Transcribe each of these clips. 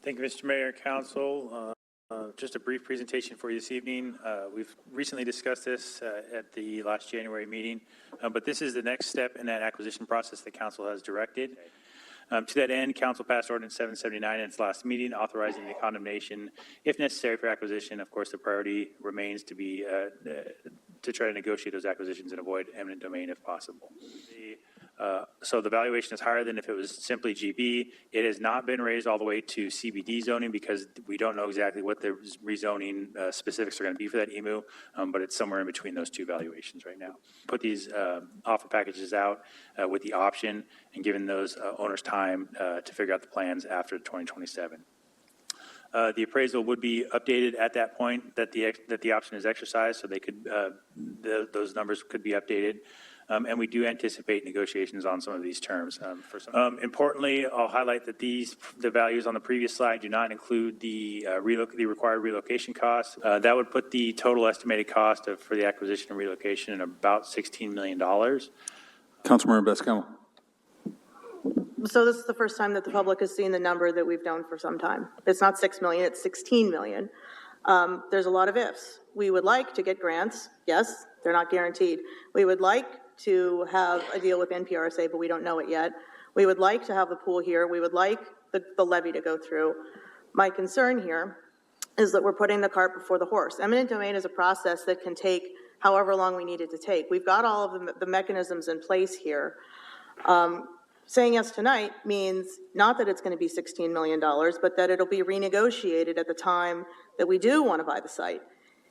Thank you, Mr. Mayor, Council. Just a brief presentation for you this evening. We've recently discussed this at the last January meeting, but this is the next step in that acquisition process that Council has directed. To that end, Council passed Ordinance 779 in its last meeting, authorizing the condemnation if necessary for acquisition. Of course, the priority remains to be to try to negotiate those acquisitions and avoid eminent domain if possible. So the valuation is higher than if it was simply GB. It has not been raised all the way to CBD zoning because we don't know exactly what the rezoning specifics are going to be for that EMU, but it's somewhere in between those two valuations right now. Put these offer packages out with the option and giving those owners time to figure out the plans after 2027. The appraisal would be updated at that point that the option is exercised, so they could those numbers could be updated. And we do anticipate negotiations on some of these terms. Importantly, I'll highlight that the values on the previous slide do not include the required relocation costs. That would put the total estimated cost for the acquisition and relocation at about $16 million. Councilmember Best-Campbell. So this is the first time that the public has seen the number that we've known for some time. It's not 6 million, it's 16 million. There's a lot of ifs. We would like to get grants. Yes, they're not guaranteed. We would like to have a deal with NPRSA, but we don't know it yet. We would like to have the pool here. We would like the levy to go through. My concern here is that we're putting the cart before the horse. Eminent domain is a process that can take however long we need it to take. We've got all of the mechanisms in place here. Saying yes tonight means not that it's going to be $16 million, but that it'll be renegotiated at the time that we do want to buy the site.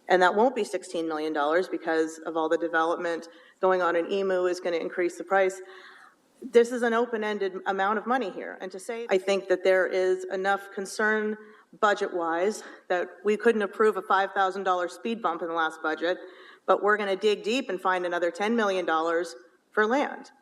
And that won't be $16 million because of all the development going on in EMU is going to increase the price. This is an open-ended amount of money here. And to say, I think that there is enough concern budget-wise that we couldn't approve a $5,000 speed bump in the last budget, but we're going to dig deep and find another $10 million for land.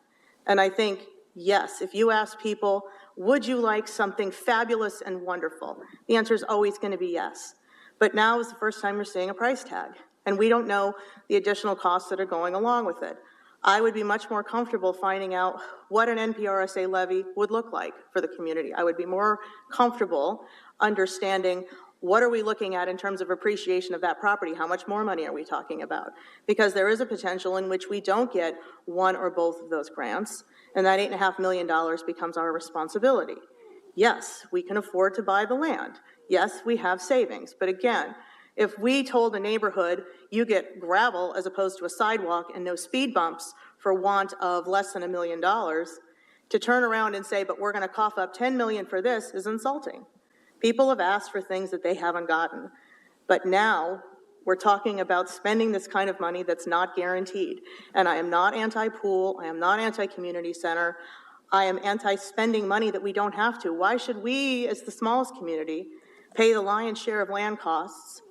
And I think, yes, if you ask people, would you like something fabulous and wonderful? The answer is always going to be yes. But now is the first time we're seeing a price tag, and we don't know the additional costs that are going along with it. I would be much more comfortable finding out what an NPRSA levy would look like for the community. I would be more comfortable understanding what are we looking at in terms of appreciation of that property? How much more money are we talking about? Because there is a potential in which we don't get one or both of those grants, and that $8.5 million becomes our responsibility. Yes, we can afford to buy the land. Yes, we have savings. But again, if we told a neighborhood you get gravel as opposed to a sidewalk and no speed bumps for want of less than $1 million, to turn around and say, but we're going to cough up $10 million for this is insulting. People have asked for things that they haven't gotten. But now we're talking about spending this kind of money that's not guaranteed. And I am not anti-pool. I am not anti-community center. I am anti-spending money that we don't have to. Why should we, as the smallest community, pay the lion's share of land costs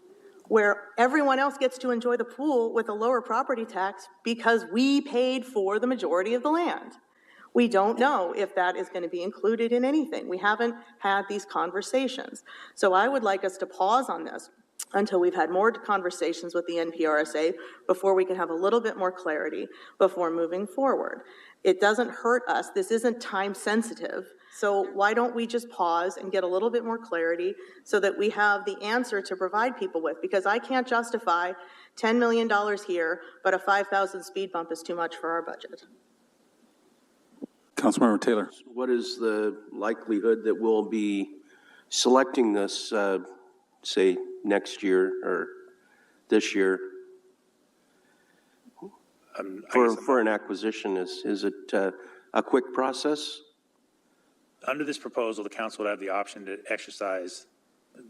where everyone else gets to enjoy the pool with a lower property tax because we paid for the majority of the land? We don't know if that is going to be included in anything. We haven't had these conversations. So I would like us to pause on this until we've had more conversations with the NPRSA before we can have a little bit more clarity before moving forward. It doesn't hurt us. This isn't time sensitive. So why don't we just pause and get a little bit more clarity so that we have the answer to provide people with? Because I can't justify $10 million here, but a 5,000 speed bump is too much for our budget. Councilmember Taylor. What is the likelihood that we'll be selecting this, say, next year or this year for an acquisition? Is it a quick process? Under this proposal, the council would have the option to exercise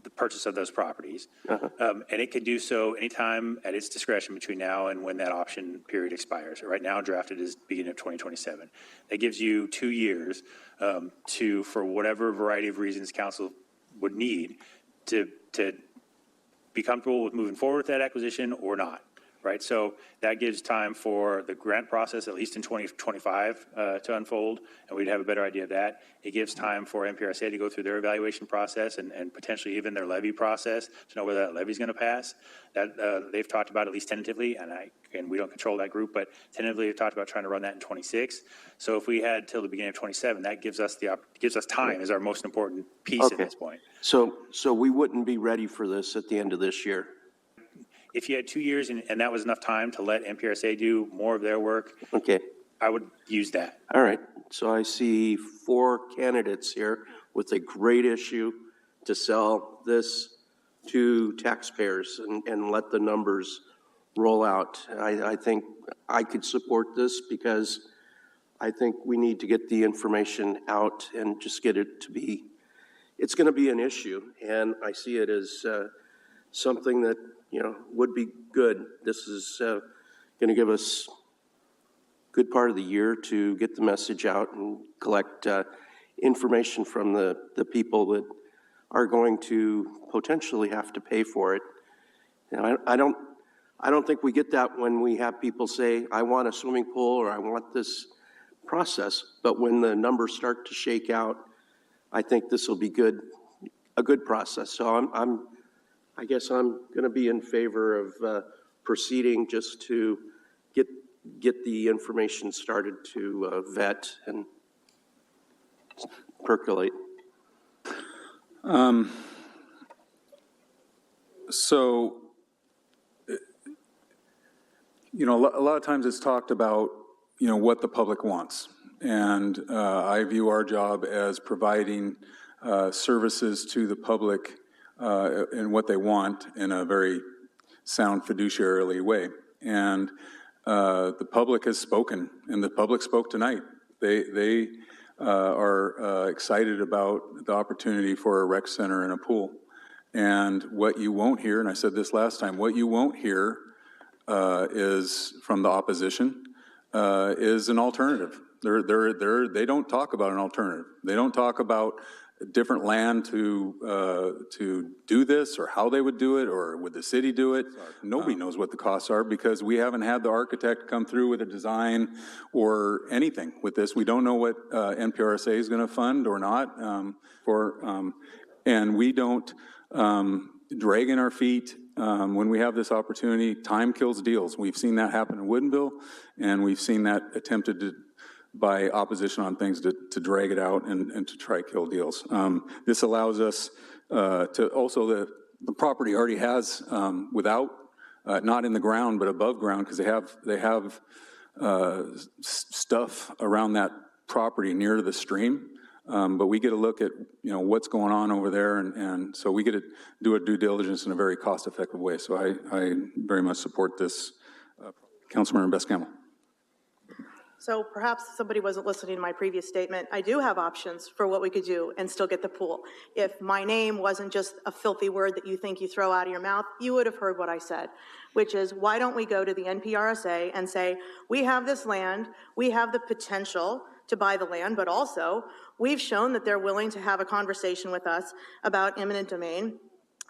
the purchase of those properties. And it could do so anytime at its discretion between now and when that option period expires. Right now, drafted is beginning of 2027. That gives you 2 years to, for whatever variety of reasons council would need, to be comfortable with moving forward with that acquisition or not. right? So that gives time for the grant process, at least in 2025, to unfold, and we'd have a better idea of that. It gives time for NPRSA to go through their evaluation process and potentially even their levy process to know whether that levy is going to pass. That they've talked about, at least tentatively, and we don't control that group, but tentatively they've talked about trying to run that in 26. So if we had till the beginning of 27, that gives us time is our most important piece at this point. So we wouldn't be ready for this at the end of this year? If you had 2 years and that was enough time to let NPRSA do more of their work, Okay. I would use that. All right. So I see 4 candidates here with a great issue to sell this to taxpayers and let the numbers roll out. I think I could support this because I think we need to get the information out and just get it to be, it's going to be an issue. And I see it as something that, would be good. This is going to give us a good part of the year to get the message out and collect information from the people that are going to potentially have to pay for it. I don't think we get that when we have people say, I want a swimming pool or I want this process. But when the numbers start to shake out, I think this will be a good process. So I guess I'm going to be in favor of proceeding just to get the information started to vet and percolate. So, a lot of times it's talked about, what the public wants. And I view our job as providing services to the public and what they want in a very sound fiduciarily way. And the public has spoken, and the public spoke tonight. They are excited about the opportunity for a rec center and a pool. And what you won't hear, and I said this last time, what you won't hear is from the opposition is an alternative. They don't talk about an alternative. They don't talk about different land to do this or how they would do it or would the city do it. Nobody knows what the costs are because we haven't had the architect come through with a design or anything with this. We don't know what NPRSA is going to fund or not and we don't drag in our feet when we have this opportunity. Time kills deals. We've seen that happen in Woodinville, and we've seen that attempted by opposition on things to drag it out and to try kill deals. This allows us to also, the property already has without, not in the ground, but above ground, because they have stuff around that property near the stream. But we get a look at, what's going on over there, and so we get to do a due diligence in a very cost-effective way. So I very much support this. Councilmember Best-Campbell. So perhaps somebody wasn't listening to my previous statement. I do have options for what we could do and still get the pool. If my name wasn't just a filthy word that you think you throw out of your mouth, you would have heard what I said, which is, why don't we go to the NPRSA and say, we have this land, we have the potential to buy the land, but also we've shown that they're willing to have a conversation with us about eminent domain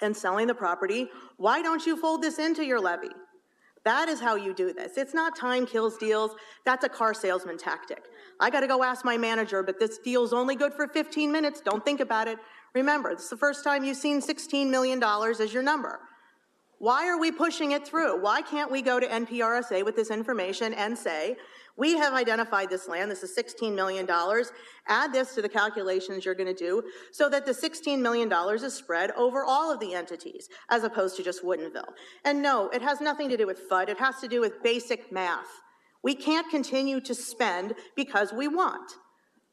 and selling the property. Why don't you fold this into your levy? That is how you do this. It's not time kills deals. That's a car salesman tactic. I got to go ask my manager, but this deal's only good for 15 minutes. Don't think about it. Remember, this is the first time you've seen $16 million as your number. Why are we pushing it through? Why can't we go to NPRSA with this information and say, we have identified this land, this is $16 million, add this to the calculations you're going to do so that the $16 million is spread over all of the entities as opposed to just Woodinville. And no, it has nothing to do with FUD, it has to do with basic math. We can't continue to spend because we want.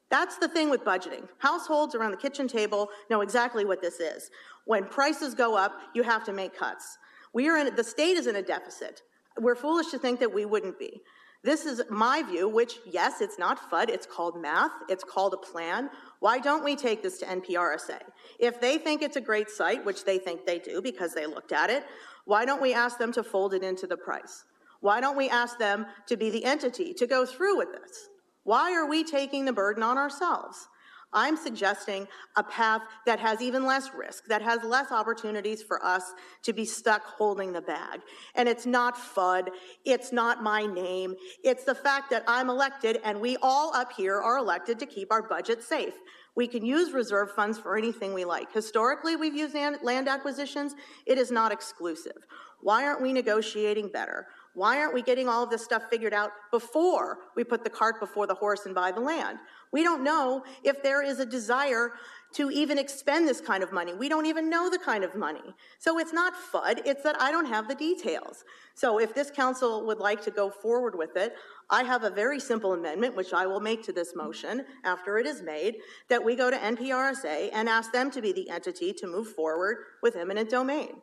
That's the thing with budgeting. Households around the kitchen table know exactly what this is. When prices go up, you have to make cuts. The state is in a deficit. We're foolish to think that we wouldn't be. This is my view, which, yes, it's not FUD, it's called math, it's called a plan. Why don't we take this to NPRSA? If they think it's a great site, which they think they do because they looked at it, why don't we ask them to fold it into the price? Why don't we ask them to be the entity to go through with this? Why are we taking the burden on ourselves? I'm suggesting a path that has even less risk, that has less opportunities for us to be stuck holding the bag. And it's not FUD, it's not my name, it's the fact that I'm elected and we all up here are elected to keep our budget safe. We can use reserve funds for anything we like. Historically, we've used land acquisitions. It is not exclusive. Why aren't we negotiating better? Why aren't we getting all of this stuff figured out before we put the cart before the horse and buy the land? We don't know if there is a desire to even expend this kind of money. We don't even know the kind of money. So it's not FUD, it's that I don't have the details. So if this council would like to go forward with it, I have a very simple amendment, which I will make to this motion after it is made, that we go to NPRSA and ask them to be the entity to move forward with eminent domain.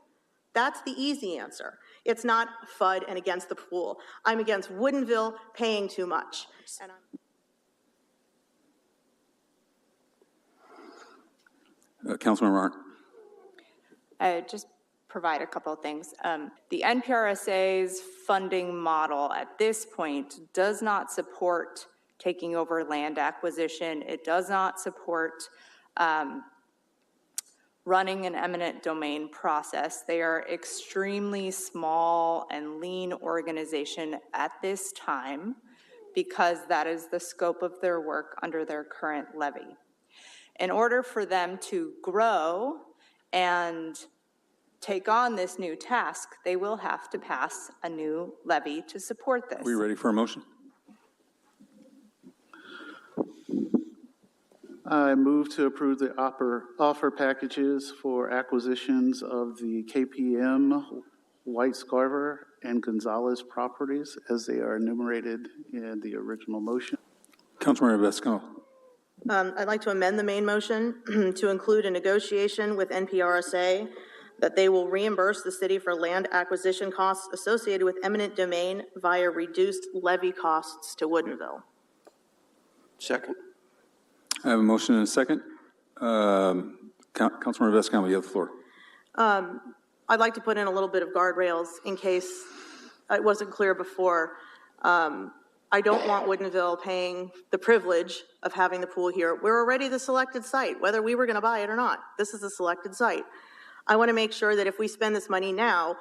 That's the easy answer. It's not FUD and against the pool. I'm against Woodinville paying too much. Councilman Martin. Just provide a couple of things. The NPRSA's funding model at this point does not support taking over land acquisition. It does not support running an eminent domain process. They are extremely small and lean organization at this time because that is the scope of their work under their current levy. In order for them to grow and take on this new task, they will have to pass a new levy to support this. Are we ready for a motion? I move to approve the offer packages for acquisitions of the KPM, White Scarver, and Gonzalez properties as they are enumerated in the original motion. Councilmember Best-Campbell. I'd like to amend the main motion to include a negotiation with NPRSA that they will reimburse the city for land acquisition costs associated with eminent domain via reduced levy costs to Woodinville. Second. I have a motion and a second. Councilmember Best-Campbell, you have the floor. I'd like to put in a little bit of guardrails in case it wasn't clear before. I don't want Woodinville paying the privilege of having the pool here. We're already the selected site, whether we were going to buy it or not. This is the selected site. I want to make sure that if we spend this money now,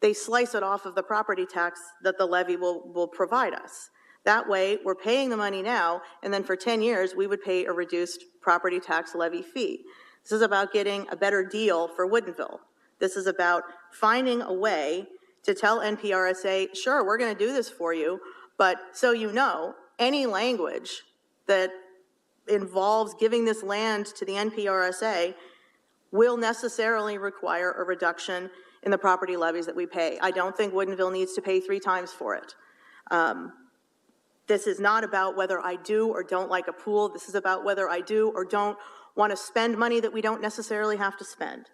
they slice it off of the property tax that the levy will provide us. That way, we're paying the money now, and then for 10 years, we would pay a reduced property tax levy fee. This is about getting a better deal for Woodinville. This is about finding a way to tell NPRSA, sure, we're going to do this for you, but so you know, any language that involves giving this land to the NPRSA will necessarily require a reduction in the property levies that we pay. I don't think Woodinville needs to pay 3 times for it. This is not about whether I do or don't like a pool. This is about whether I do or don't want to spend money that we don't necessarily have to spend.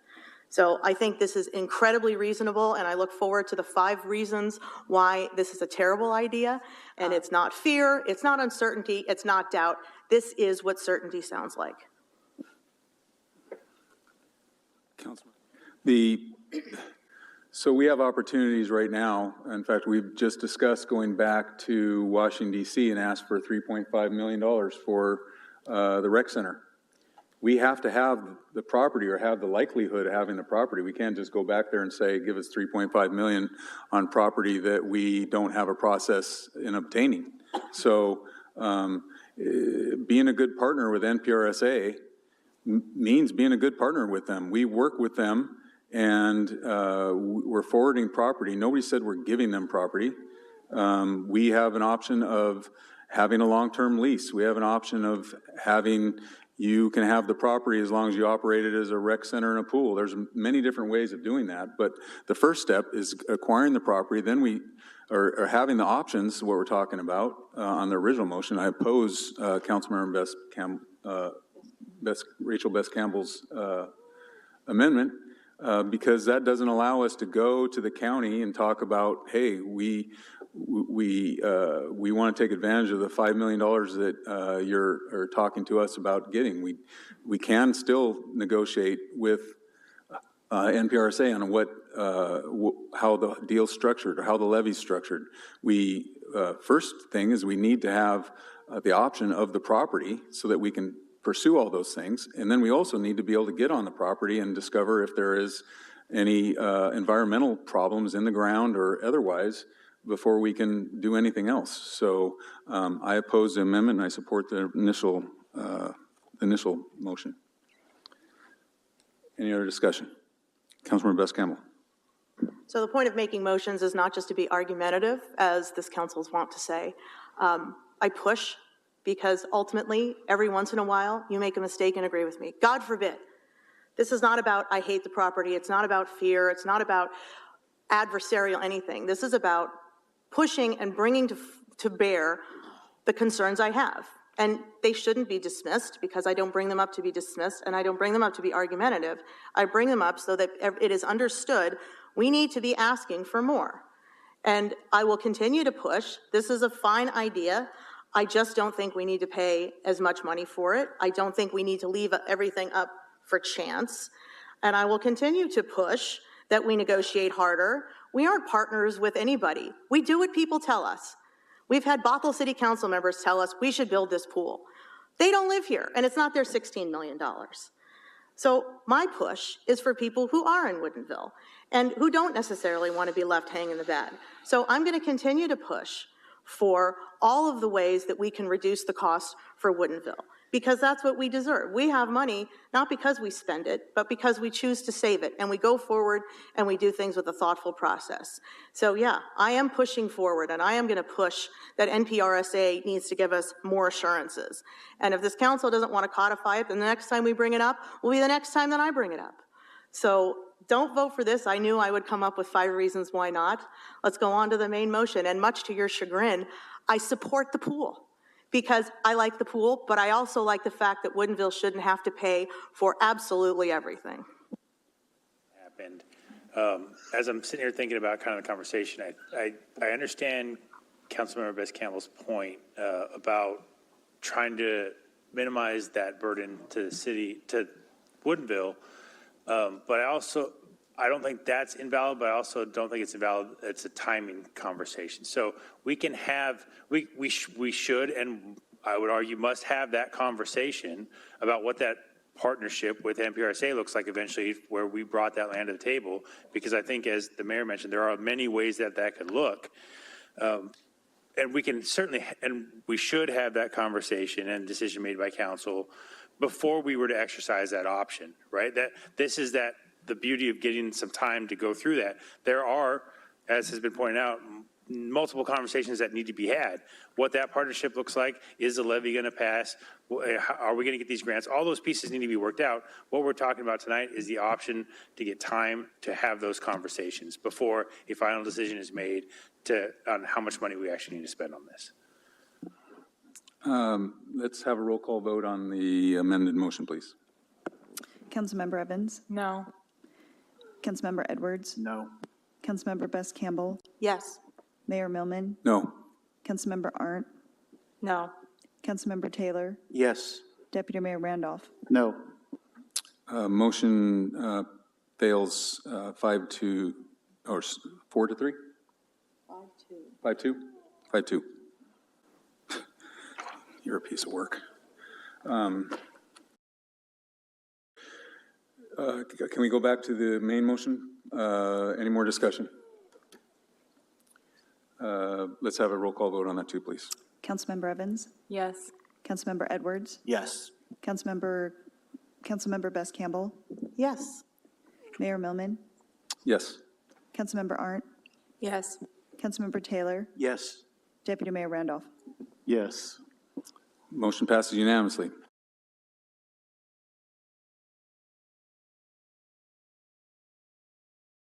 So I think this is incredibly reasonable, and I look forward to the 5 reasons why this is a terrible idea. And it's not fear, it's not uncertainty, it's not doubt. This is what certainty sounds like. Councilman. So we have opportunities right now. In fact, we've just discussed going back to Washington, D.C. and asked for $3.5 million for the rec center. We have to have the property or have the likelihood of having the property. We can't just go back there and say, give us $3.5 million on property that we don't have a process in obtaining. So being a good partner with NPRSA means being a good partner with them. We work with them and we're forwarding property. Nobody said we're giving them property. We have an option of having a long-term lease. We have an option of having, you can have the property as long as you operate it as a rec center and a pool. There's many different ways of doing that, but the first step is acquiring the property. Then we are having the options, what we're talking about on the original motion. I oppose Councilmember Rachel Best-Campbell's amendment because that doesn't allow us to go to the county and talk about, hey, we want to take advantage of the $5 million that you're talking to us about getting. We can still negotiate with NPRSA on what how the deal's structured or how the levy's structured. First thing is we need to have the option of the property so that we can pursue all those things. And then we also need to be able to get on the property and discover if there is any environmental problems in the ground or otherwise before we can do anything else. So I oppose the amendment, and I support the initial motion. Any other discussion? Councilmember Best-Campbell. So the point of making motions is not just to be argumentative, as this council's wont to say. I push because ultimately, every once in a while, you make a mistake and agree with me. God forbid. This is not about I hate the property. It's not about fear. It's not about adversarial anything. This is about pushing and bringing to bear the concerns I have. And they shouldn't be dismissed because I don't bring them up to be dismissed and I don't bring them up to be argumentative. I bring them up so that it is understood we need to be asking for more. And I will continue to push. This is a fine idea. I just don't think we need to pay as much money for it. I don't think we need to leave everything up for chance. And I will continue to push that we negotiate harder. We aren't partners with anybody. We do what people tell us. We've had Bothell City Council members tell us we should build this pool. They don't live here, and it's not their $16 million. So my push is for people who are in Woodinville and who don't necessarily want to be left hanging in the bag. So I'm going to continue to push for all of the ways that we can reduce the cost for Woodinville, because that's what we deserve. We have money, not because we spend it, but because we choose to save it, and we go forward and we do things with a thoughtful process. So yeah, I am pushing forward, and I am gonna push that NPRSA needs to give us more assurances. And if this council doesn't want to codify it, then the next time we bring it up will be the next time that I bring it up. So don't vote for this. I knew I would come up with 5 reasons why not. Let's go on to the main motion, and much to your chagrin, I support the pool. Because I like the pool, but I also like the fact that Woodinville shouldn't have to pay for absolutely everything. Happened. As I'm sitting here thinking about kind of the conversation, I understand Councilmember Best-Campbell's point about trying to minimize that burden to the city, to Woodinville, but I don't think that's invalid, but I also don't think it's invalid. It's a timing conversation. So we can have, we should, and I would argue must have that conversation about what that partnership with NPRSA looks like eventually, where we brought that land to the table, because I think, as the mayor mentioned, there are many ways that could look. And we can certainly, and we should have that conversation and decision made by council before we were to exercise that option, right? That this is the beauty of getting some time to go through that. There are, as has been pointed out, multiple conversations that need to be had. What that partnership looks like, is the levy going to pass? Are we going to get these grants? All those pieces need to be worked out. What we're talking about tonight is the option to get time to have those conversations before a final decision is made on how much money we actually need to spend on this. Let's have a roll call vote on the amended motion, please. Councilmember Evans? No. Councilmember Edwards? No. Councilmember Best-Campbell? Yes. Mayor Millman? No. Councilmember Arndt? No. Councilmember Taylor? Yes. Deputy Mayor Randolph? No. Motion fails 5-2, or 4-3? 5-2. 5-2. You're a piece of work. Can we go back to the main motion? Any more discussion? Let's have a roll call vote on that too, please. Councilmember Evans? Yes. Councilmember Edwards? Yes. Councilmember Best-Campbell? Yes. Mayor Millman? Yes. Councilmember Arndt? Yes. Councilmember Taylor? Yes. Deputy Mayor Randolph? Yes. Motion passes unanimously.